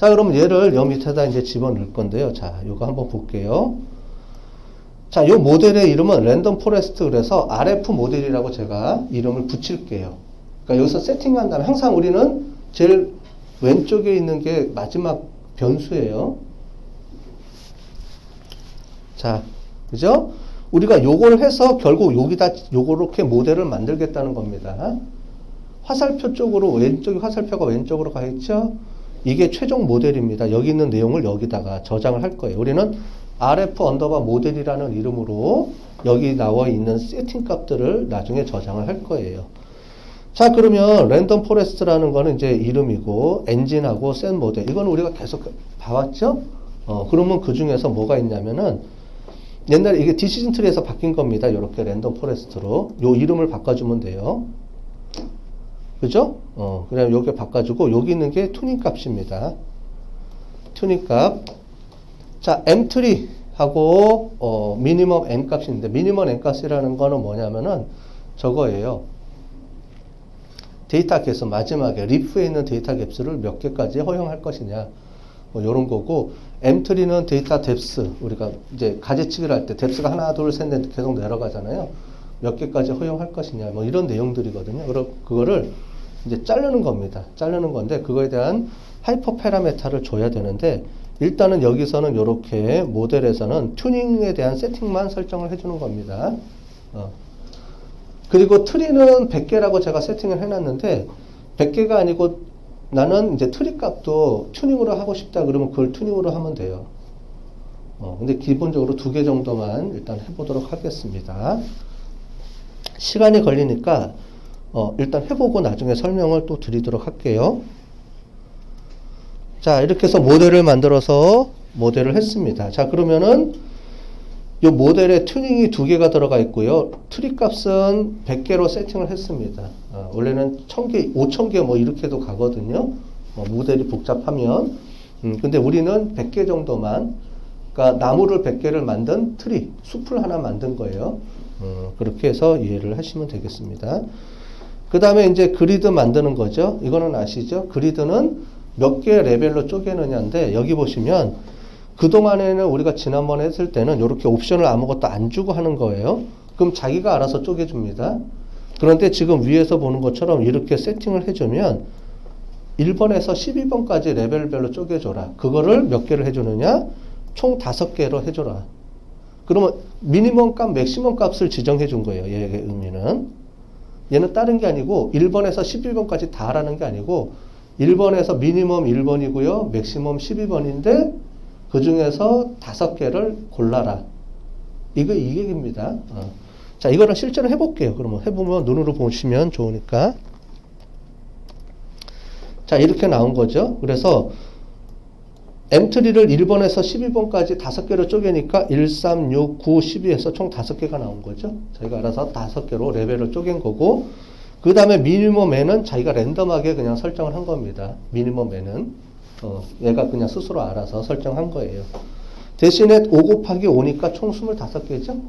자, 그럼 얘를 여 밑에다 이제 집어넣을 건데요. 자, 요거 한번 볼게요. 자, 요 모델의 이름은 랜덤 포레스트 그래서 RF 모델이라고 제가 이름을 붙일게요. 그러니까 여기서 세팅한 다음에 항상 우리는 제일 왼쪽에 있는 게 마지막 변수예요. 자, 그죠? 우리가 요걸 해서 결국 여기다 요렇게 모델을 만들겠다는 겁니다. 화살표 쪽으로 왼쪽이 화살표가 왼쪽으로 가 있죠? 이게 최종 모델입니다. 여기 있는 내용을 여기다가 저장을 할 거예요. 우리는 RF 언더바 모델이라는 이름으로 여기 나와 있는 세팅 값들을 나중에 저장을 할 거예요. 자, 그러면 랜덤 포레스트라는 거는 이제 이름이고 엔진하고 셋 모델 이거는 우리가 계속 봐왔죠? 그러면 그 중에서 뭐가 있냐면은 옛날에 이게 디시전 트리에서 바뀐 겁니다. 이렇게 랜덤 포레스트로 요 이름을 바꿔주면 돼요. 그죠? 그냥 여기 바꿔주고 여기 있는 게 튜닝 값입니다. 튜닝 값. 자, M3하고 미니멈 M 값인데 미니멈 M 값이라는 거는 뭐냐면은 저거예요. 데이터 갭수 마지막에 리프에 있는 데이터 갭수를 몇 개까지 허용할 것이냐 뭐 이런 거고 M3는 데이터 뎁스 우리가 이제 가지치기를 할 때 뎁스가 하나 둘 셋 넷 계속 내려가잖아요. 몇 개까지 허용할 것이냐 뭐 이런 내용들이거든요. 그럼 그거를 이제 자르는 겁니다. 자르는 건데 그거에 대한 하이퍼 파라메타를 줘야 되는데 일단은 여기서는 이렇게 모델에서는 튜닝에 대한 세팅만 설정을 해주는 겁니다. 그리고 트리는 100개라고 제가 세팅을 해놨는데 100개가 아니고 나는 이제 트리 값도 튜닝으로 하고 싶다 그러면 그걸 튜닝으로 하면 돼요. 근데 기본적으로 2개 정도만 일단 해보도록 하겠습니다. 시간이 걸리니까 일단 해보고 나중에 설명을 또 드리도록 할게요. 자, 이렇게 해서 모델을 만들어서 모델을 했습니다. 자, 그러면은 이 모델에 튜닝이 2개가 들어가 있고요. 트리 값은 100개로 세팅을 했습니다. 원래는 1000개, 5000개 뭐 이렇게도 가거든요. 모델이 복잡하면. 근데 우리는 100개 정도만, 그러니까 나무를 100개를 만든 트리, 숲을 하나 만든 거예요. 그렇게 해서 이해를 하시면 되겠습니다. 그 다음에 이제 그리드 만드는 거죠. 이거는 아시죠? 그리드는 몇 개의 레벨로 쪼개느냐인데 여기 보시면 그동안에는 우리가 지난번에 했을 때는 이렇게 옵션을 아무것도 안 주고 하는 거예요. 그럼 자기가 알아서 쪼개줍니다. 그런데 지금 위에서 보는 것처럼 이렇게 세팅을 해주면 1번에서 12번까지 레벨별로 쪼개줘라. 그거를 몇 개를 해주느냐? 총 5개로 해줘라. 그러면 미니멈 값, 맥시멈 값을 지정해 준 거예요. 얘의 의미는. 얘는 다른 게 아니고 1번에서 12번까지 다 하라는 게 아니고 1번에서 미니멈 1번이고요. 맥시멈 12번인데 그 중에서 5개를 골라라. 이게 얘기입니다. 자, 이거를 실제로 해볼게요. 그러면 해보면 눈으로 보시면 좋으니까. 자, 이렇게 나온 거죠. 그래서 M3를 1번에서 12번까지 5개로 쪼개니까 1, 3, 6, 9, 12에서 총 5개가 나온 거죠. 자기가 알아서 5개로 레벨을 쪼갠 거고, 그 다음에 미니멈 N은 자기가 랜덤하게 그냥 설정을 한 겁니다. 미니멈 N은. 얘가 그냥 스스로 알아서 설정한 거예요. 대신에 5 곱하기 5니까 총 25개죠?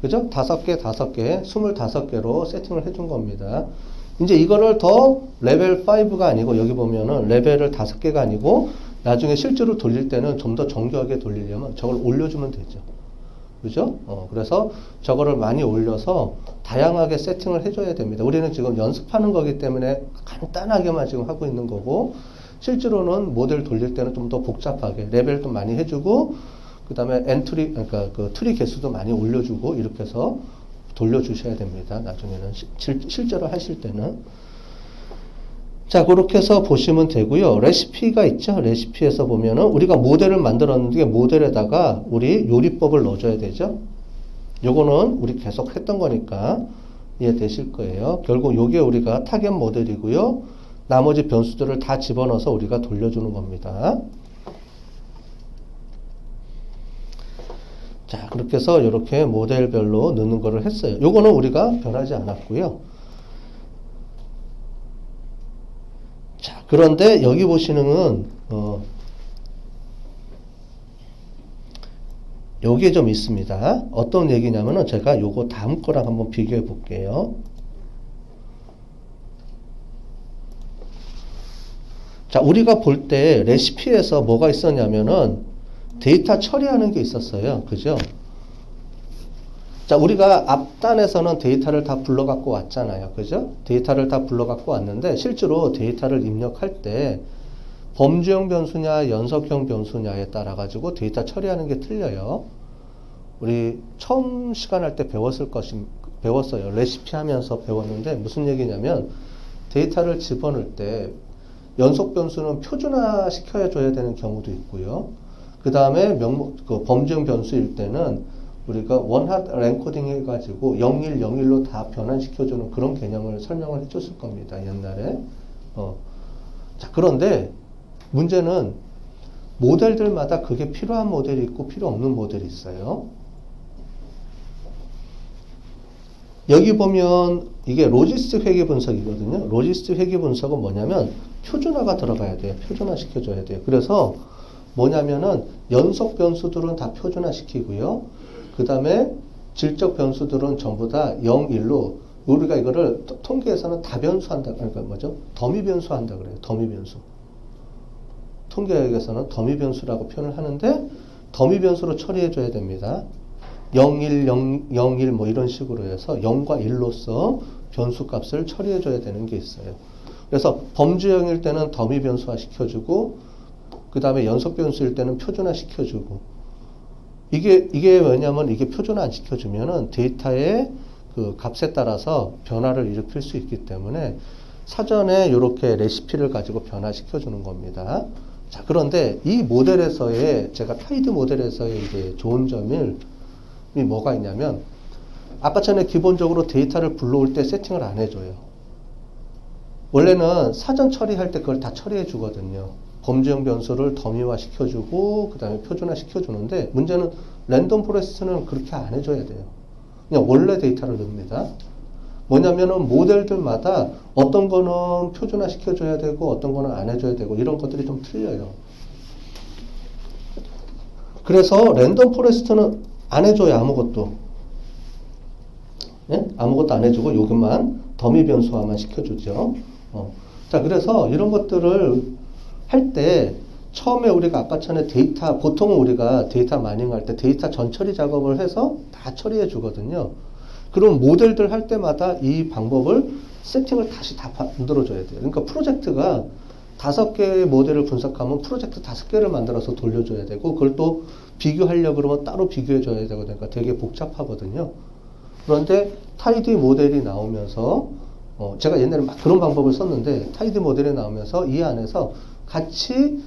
그죠? 5개, 5개, 25개로 세팅을 해준 겁니다. 이제 이거를 더 레벨 5가 아니고, 여기 보면은 레벨을 5개가 아니고, 나중에 실제로 돌릴 때는 좀 더 정교하게 돌리려면 저걸 올려주면 되죠. 그죠? 그래서 저거를 많이 올려서 다양하게 세팅을 해줘야 됩니다. 우리는 지금 연습하는 거기 때문에 간단하게만 지금 하고 있는 거고, 실제로는 모델 돌릴 때는 좀 더 복잡하게 레벨도 많이 해주고, 그 다음에 엔트리, 그러니까 그 트리 개수도 많이 올려주고, 이렇게 해서 돌려주셔야 됩니다. 나중에는 실제로 하실 때는. 자, 그렇게 해서 보시면 되고요. 레시피가 있죠. 레시피에서 보면은 우리가 모델을 만들었는데 모델에다가 우리 요리법을 넣어줘야 되죠. 요거는 우리 계속 했던 거니까 이해되실 거예요. 결국 요게 우리가 타겟 모델이고요. 나머지 변수들을 다 집어넣어서 우리가 돌려주는 겁니다. 자, 그렇게 해서 이렇게 모델별로 넣는 거를 했어요. 요거는 우리가 변하지 않았고요. 자, 그런데 여기 보시는 요게 좀 있습니다. 어떤 얘기냐면은 제가 요거 다음 거랑 한번 비교해 볼게요. 자, 우리가 볼 때 레시피에서 뭐가 있었냐면은 데이터 처리하는 게 있었어요. 그죠? 자, 우리가 앞단에서는 데이터를 다 불러갖고 왔잖아요. 그죠? 데이터를 다 불러갖고 왔는데 실제로 데이터를 입력할 때 범주형 변수냐 연속형 변수냐에 따라 가지고 데이터 처리하는 게 틀려요. 우리 처음 시간 할 때 배웠어요. 레시피 하면서 배웠는데 무슨 얘기냐면 데이터를 집어넣을 때 연속 변수는 표준화 시켜줘야 되는 경우도 있고요. 그 다음에 범주형 변수일 때는 우리가 원핫 랭코딩 해가지고 01, 01로 다 변환시켜주는 그런 개념을 설명을 해줬을 겁니다. 옛날에. 자, 그런데 문제는 모델들마다 그게 필요한 모델이 있고 필요 없는 모델이 있어요. 여기 보면 이게 로지스트 회계 분석이거든요. 로지스트 회계 분석은 뭐냐면 표준화가 들어가야 돼요. 표준화 시켜줘야 돼요. 그래서 뭐냐면은 연속 변수들은 다 표준화 시키고요. 그 다음에 질적 변수들은 전부 다 0, 1로 우리가 이거를 통계에서는 다변수 한다. 그러니까 뭐죠? 더미 변수 한다 그래요. 더미 변수. 통계학에서는 더미 변수라고 표현을 하는데 더미 변수로 처리해 줘야 됩니다. 0, 1, 0, 0, 1 뭐 이런 식으로 해서 0과 1로서 변수 값을 처리해 줘야 되는 게 있어요. 그래서 범주형일 때는 더미 변수화 시켜주고 그 다음에 연속 변수일 때는 표준화 시켜주고 이게 왜냐면 이게 표준화 안 시켜주면은 데이터의 그 값에 따라서 변화를 일으킬 수 있기 때문에 사전에 이렇게 레시피를 가지고 변화시켜주는 겁니다. 자, 그런데 이 모델에서의 제가 타이드 모델에서의 이제 좋은 점이 뭐가 있냐면 아까 전에 기본적으로 데이터를 불러올 때 세팅을 안 해줘요. 원래는 사전 처리할 때 그걸 다 처리해 주거든요. 범주형 변수를 더미화 시켜주고 그 다음에 표준화 시켜주는데 문제는 랜덤 포레스트는 그렇게 안 해줘야 돼요. 그냥 원래 데이터를 넣습니다. 뭐냐면은 모델들마다 어떤 거는 표준화 시켜줘야 되고 어떤 거는 안 해줘야 되고 이런 것들이 좀 틀려요. 그래서 랜덤 포레스트는 안 해줘요. 아무것도. 예? 아무것도 안 해주고 여기만 더미 변수화만 시켜주죠. 자, 그래서 이런 것들을 할 때 처음에 우리가 아까 전에 데이터 보통은 우리가 데이터 마이닝할 때 데이터 전처리 작업을 해서 다 처리해 주거든요. 그럼 모델들 할 때마다 이 방법을 세팅을 다시 다 만들어줘야 돼요. 그러니까 프로젝트가 5개의 모델을 분석하면 프로젝트 5개를 만들어서 돌려줘야 되고 그걸 또 비교하려고 그러면 따로 비교해줘야 되고 그러니까 되게 복잡하거든요. 그런데 타이드 모델이 나오면서 제가 옛날에 막 그런 방법을 썼는데 타이드 모델이 나오면서 이 안에서 같이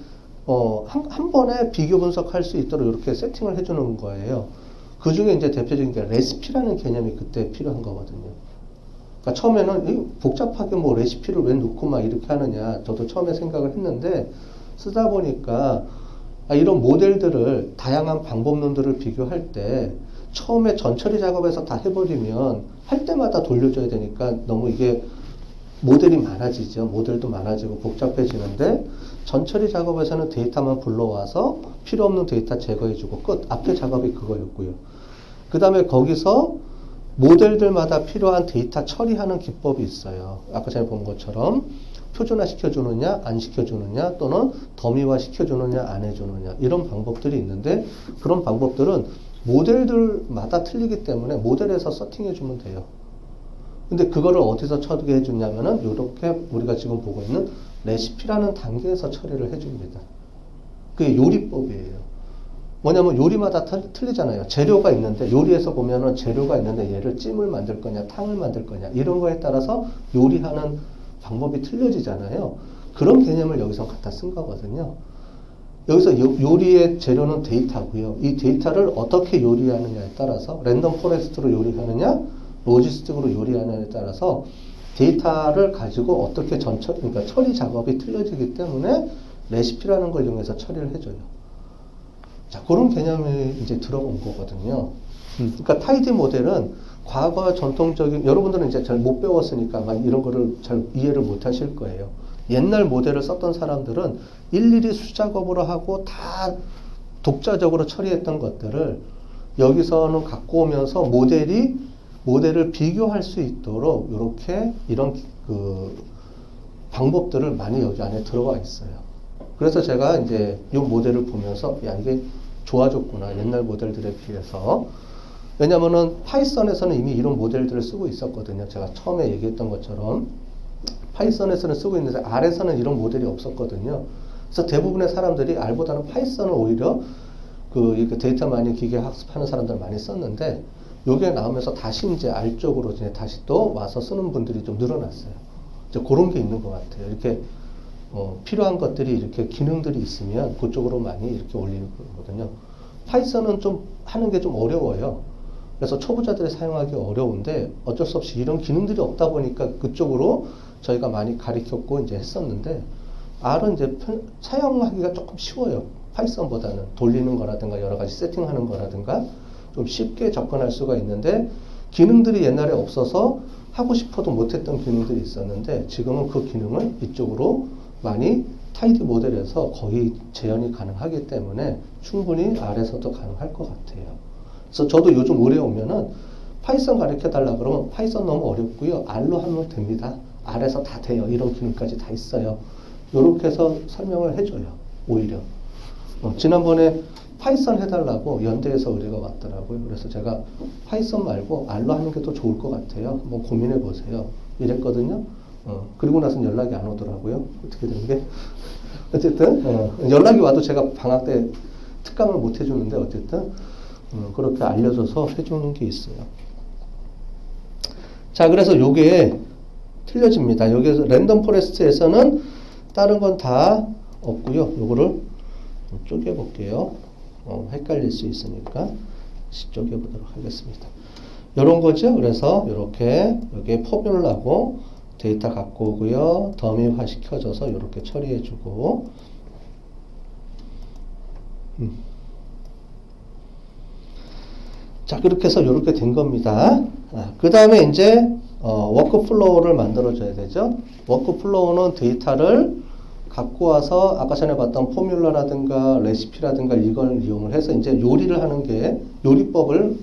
한 번에 비교 분석할 수 있도록 이렇게 세팅을 해주는 거예요. 그 중에 이제 대표적인 게 레시피라는 개념이 그때 필요한 거거든요. 그러니까 처음에는 복잡하게 뭐 레시피를 왜 넣고 막 이렇게 하느냐 저도 처음에 생각을 했는데 쓰다 보니까 이런 모델들을 다양한 방법론들을 비교할 때 처음에 전처리 작업에서 다 해버리면 할 때마다 돌려줘야 되니까 너무 이게 모델이 많아지죠. 모델도 많아지고 복잡해지는데 전처리 작업에서는 데이터만 불러와서 필요 없는 데이터 제거해주고 끝. 앞에 작업이 그거였고요. 그 다음에 거기서 모델들마다 필요한 데이터 처리하는 기법이 있어요. 아까 전에 본 것처럼 표준화 시켜주느냐 안 시켜주느냐 또는 더미화 시켜주느냐 안 해주느냐 이런 방법들이 있는데 그런 방법들은 모델들마다 틀리기 때문에 모델에서 세팅해주면 돼요. 근데 그거를 어디서 처리해 주냐면은 이렇게 우리가 지금 보고 있는 레시피라는 단계에서 처리를 해줍니다. 그게 요리법이에요. 뭐냐면 요리마다 틀리잖아요. 재료가 있는데 요리에서 보면은 재료가 있는데 얘를 찜을 만들 거냐 탕을 만들 거냐 이런 거에 따라서 요리하는 방법이 틀려지잖아요. 그런 개념을 여기서 갖다 쓴 거거든요. 여기서 요리의 재료는 데이터고요. 이 데이터를 어떻게 요리하느냐에 따라서 랜덤 포레스트로 요리하느냐 로지스틱으로 요리하느냐에 따라서 데이터를 가지고 어떻게 그러니까 처리 작업이 틀려지기 때문에 레시피라는 걸 이용해서 처리를 해줘요. 자, 그런 개념이 이제 들어온 거거든요. 그러니까 타이드 모델은 과거 전통적인, 여러분들은 이제 잘 못 배웠으니까 막 이런 거를 잘 이해를 못 하실 거예요. 옛날 모델을 썼던 사람들은 일일이 수작업으로 하고 다 독자적으로 처리했던 것들을 여기서는 갖고 오면서 모델을 비교할 수 있도록 이렇게 이런 방법들을 많이 여기 안에 들어가 있어요. 그래서 제가 이제 이 모델을 보면서 야 이게 좋아졌구나 옛날 모델들에 비해서. 왜냐면은 파이썬에서는 이미 이런 모델들을 쓰고 있었거든요. 제가 처음에 얘기했던 것처럼 파이썬에서는 쓰고 있는데 R에서는 이런 모델이 없었거든요. 그래서 대부분의 사람들이 R보다는 파이썬을 오히려 그 데이터 마이닝 기계 학습하는 사람들 많이 썼는데 요게 나오면서 다시 이제 R 쪽으로 이제 다시 또 와서 쓰는 분들이 좀 늘어났어요. 이제 그런 게 있는 것 같아요. 이렇게 필요한 것들이 이렇게 기능들이 있으면 그쪽으로 많이 이렇게 올리는 거거든요. 파이썬은 좀 하는 게 좀 어려워요. 그래서 초보자들이 사용하기 어려운데 어쩔 수 없이 이런 기능들이 없다 보니까 그쪽으로 저희가 많이 가르쳤고 이제 했었는데 R은 이제 사용하기가 조금 쉬워요. 파이썬보다는 돌리는 거라든가 여러 가지 세팅하는 거라든가 좀 쉽게 접근할 수가 있는데 기능들이 옛날에 없어서 하고 싶어도 못했던 기능들이 있었는데 지금은 그 기능을 이쪽으로 많이 타이디 모델에서 거의 재현이 가능하기 때문에 충분히 R에서도 가능할 것 같아요. 그래서 저도 요즘 올해 오면은 파이썬 가르쳐 달라 그러면 파이썬 너무 어렵고요. R로 하면 됩니다. R에서 다 돼요. 이런 기능까지 다 있어요. 이렇게 해서 설명을 해줘요. 오히려. 지난번에 파이썬 해달라고 연대에서 의뢰가 왔더라고요. 그래서 제가 파이썬 말고 R로 하는 게 더 좋을 것 같아요. 한번 고민해 보세요. 이랬거든요. 그리고 나서는 연락이 안 오더라고요. 어떻게 된 게. 어쨌든, 연락이 와도 제가 방학 때 특강을 못 해주는데, 어쨌든, 그렇게 알려줘서 해주는 게 있어요. 자, 그래서 요게 틀려집니다. 여기서 랜덤 포레스트에서는 다른 건 다 없고요. 요거를 쪼개볼게요. 헷갈릴 수 있으니까 쪼개보도록 하겠습니다. 요런 거죠. 그래서 요렇게 여기에 포뮬라고 데이터 갖고 오고요. 더미화 시켜줘서 이렇게 처리해주고 자 그렇게 해서 이렇게 된 겁니다. 그 다음에 이제 워크플로우를 만들어줘야 되죠. 워크플로우는 데이터를 갖고 와서 아까 전에 봤던 포뮬러라든가 레시피라든가 이걸 이용을 해서 이제 요리를 하는 게 요리법을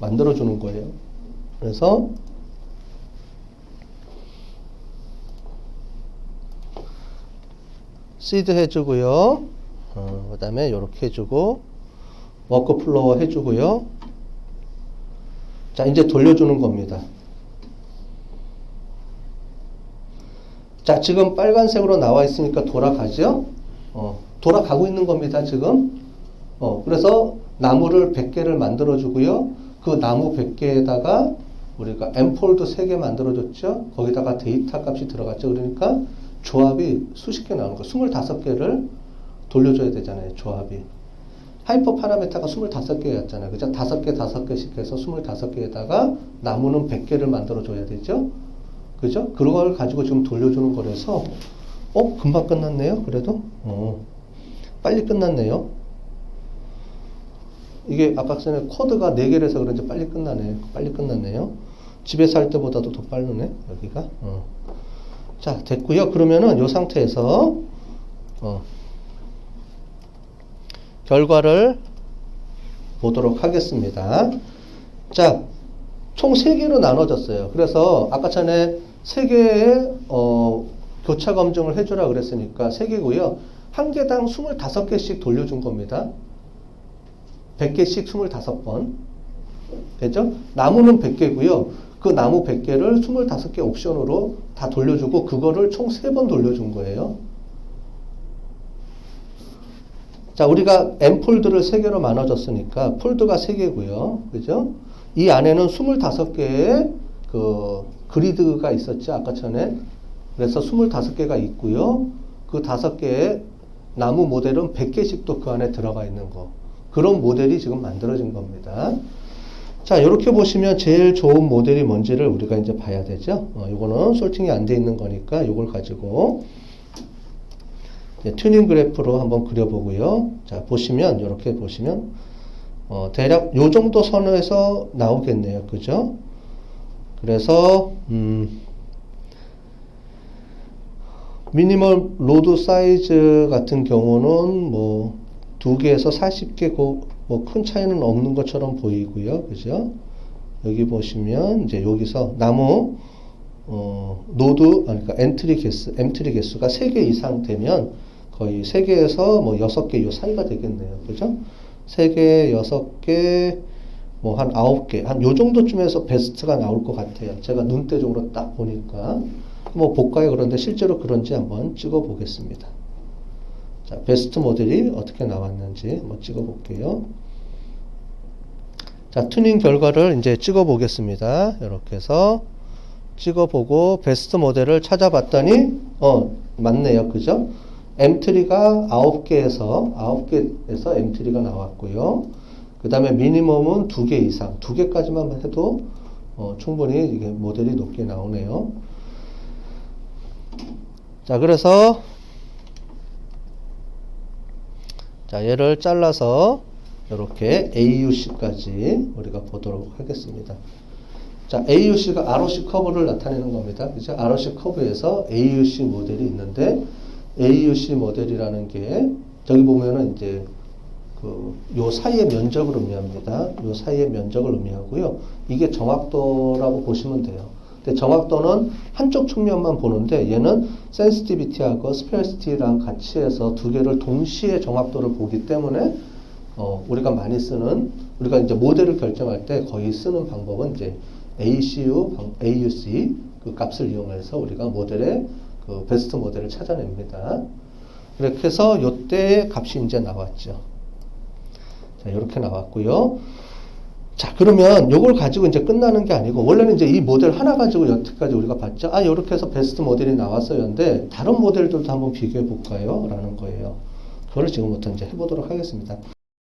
만들어주는 거예요. 그래서 시드 해주고요. 그 다음에 이렇게 해주고 워크플로우 해주고요. 자 이제 돌려주는 겁니다. 자 지금 빨간색으로 나와 있으니까 돌아가죠. 돌아가고 있는 겁니다. 지금. 그래서 나무를 100개를 만들어 주고요. 그 나무 100개에다가 우리가 엠폴드 3개 만들어 줬죠. 거기다가 데이터 값이 들어갔죠. 그러니까 조합이 수십 개 나오는 거. 25개를 돌려줘야 되잖아요. 조합이. 하이퍼 파라메타가 25개였잖아요. 그죠? 5개, 5개씩 해서 25개에다가 나무는 100개를 만들어 줘야 되죠. 그죠? 그걸 가지고 지금 돌려주는 거라서, 금방 끝났네요. 그래도? 빨리 끝났네요. 이게 아까 전에 코드가 4개를 해서 그런지 빨리 끝나네. 빨리 끝났네요. 집에서 할 때보다도 더 빠르네. 여기가. 자, 됐고요. 그러면은 이 상태에서, 결과를 보도록 하겠습니다. 자, 총 3개로 나눠졌어요. 그래서 아까 전에 3개의 교차 검증을 해주라 그랬으니까 3개고요. 한 개당 25개씩 돌려준 겁니다. 100개씩 25번. 됐죠? 나무는 100개고요. 그 나무 100개를 25개 옵션으로 다 돌려주고 그거를 총 3번 돌려준 거예요. 자, 우리가 M폴드를 3개로 나눠줬으니까 폴드가 3개고요. 그죠? 이 안에는 25개의 그 그리드가 있었죠. 아까 전에. 그래서 25개가 있고요. 그 5개의 나무 모델은 100개씩 또 그 안에 들어가 있는 거. 그런 모델이 지금 만들어진 겁니다. 자, 이렇게 보시면 제일 좋은 모델이 뭔지를 우리가 이제 봐야 되죠. 이거는 솔팅이 안 돼 있는 거니까 이걸 가지고 튜닝 그래프로 한번 그려보고요. 자, 보시면, 이렇게 보시면, 대략 요 정도 선에서 나오겠네요. 그죠? 그래서, 미니멀 로드 사이즈 같은 경우는 뭐, 2개에서 40개, 뭐, 큰 차이는 없는 것처럼 보이고요. 그죠? 여기 보시면, 이제 여기서 나무 노드, 그러니까 엔트리 개수가 3개 이상 되면 거의 3개에서 뭐 6개 요 사이가 되겠네요. 그죠? 3개, 6개, 뭐 한 9개, 한 요 정도쯤에서 베스트가 나올 것 같아요. 제가 눈대중으로 딱 보니까. 뭐 볼까요? 그런데 실제로 그런지 한번 찍어 보겠습니다. 자, 베스트 모델이 어떻게 나왔는지 한번 찍어 볼게요. 자, 튜닝 결과를 이제 찍어 보겠습니다. 이렇게 해서 찍어 보고 베스트 모델을 찾아봤더니 맞네요. 그죠? M트리가 9개에서 M트리가 나왔고요. 그 다음에 미니멈은 2개 이상, 2개까지만 해도 충분히 이게 모델이 높게 나오네요. 자, 그래서 자, 얘를 잘라서 이렇게 AUC까지 우리가 보도록 하겠습니다. 자, AUC가 ROC 커브를 나타내는 겁니다. 그죠? ROC 커브에서 AUC 모델이 있는데, AUC 모델이라는 게, 저기 보면은 이제, 요 사이의 면적을 의미합니다. 요 사이의 면적을 의미하고요. 이게 정확도라고 보시면 돼요. 근데 정확도는 한쪽 측면만 보는데, 얘는 센시티비티하고 스페어시티랑 같이 해서 두 개를 동시에 정확도를 보기 때문에, 우리가 많이 쓰는, 우리가 이제 모델을 결정할 때 거의 쓰는 방법은 이제 AUC 그 값을 이용해서 우리가 모델의 그 베스트 모델을 찾아냅니다. 이렇게 해서 요때의 값이 이제 나왔죠. 자, 이렇게 나왔고요. 자, 그러면 요걸 가지고 이제 끝나는 게 아니고, 원래는 이제 이 모델 하나 가지고 여태까지 우리가 봤죠. 이렇게 해서 베스트 모델이 나왔어요. 근데 다른 모델들도 한번 비교해 볼까요? 라는 거예요. 그걸 지금부터 이제 해보도록 하겠습니다.